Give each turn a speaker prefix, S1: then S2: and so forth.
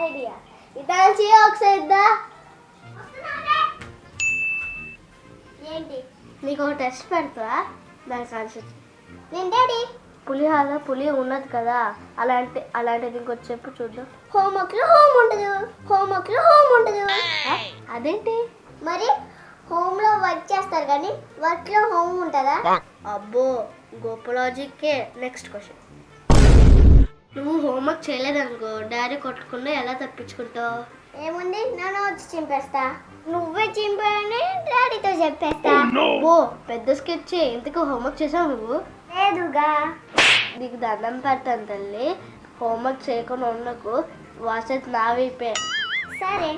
S1: idea ఇటాల్చి ఒకసారి ఇద్దా ఏంటి నీకు ఒక టెస్ట్ పెడతా దానికి ఆన్సర్ నేను డాడీ పులిహార పులి ఉన్నది కదా అలాంటిది ఇంకొచ్చి చెప్పు చూద్దాం హోంవర్క్లో హోమ్ ఉండదు అదేంటి మరి హోమ్లో వర్క్ చేస్తారు కానీ వర్క్లో హోమ్ ఉంటుందా అబ్బో గొప్ప లాజిక్కే నెక్స్ట్ క్వశ్చన్ నువ్వు హోంవర్క్ చేయలేదనుకో డాడీ కొట్టుకుండా ఎలా తప్పించుకుంటావు ఏముంది నన్ను వచ్చి చింపేస్తా నువ్వే చింపాలని డాడీతో చెప్పేస్తా ఓ పెద్ద స్కెచ్ ఇంతకు హోంవర్క్ చేసావు నువ్వు లేదుగా నీకు దండం పెడతాను తల్లి హోంవర్క్ చేయకుండా ఉండకు వాసెత్ నా వైపే సరే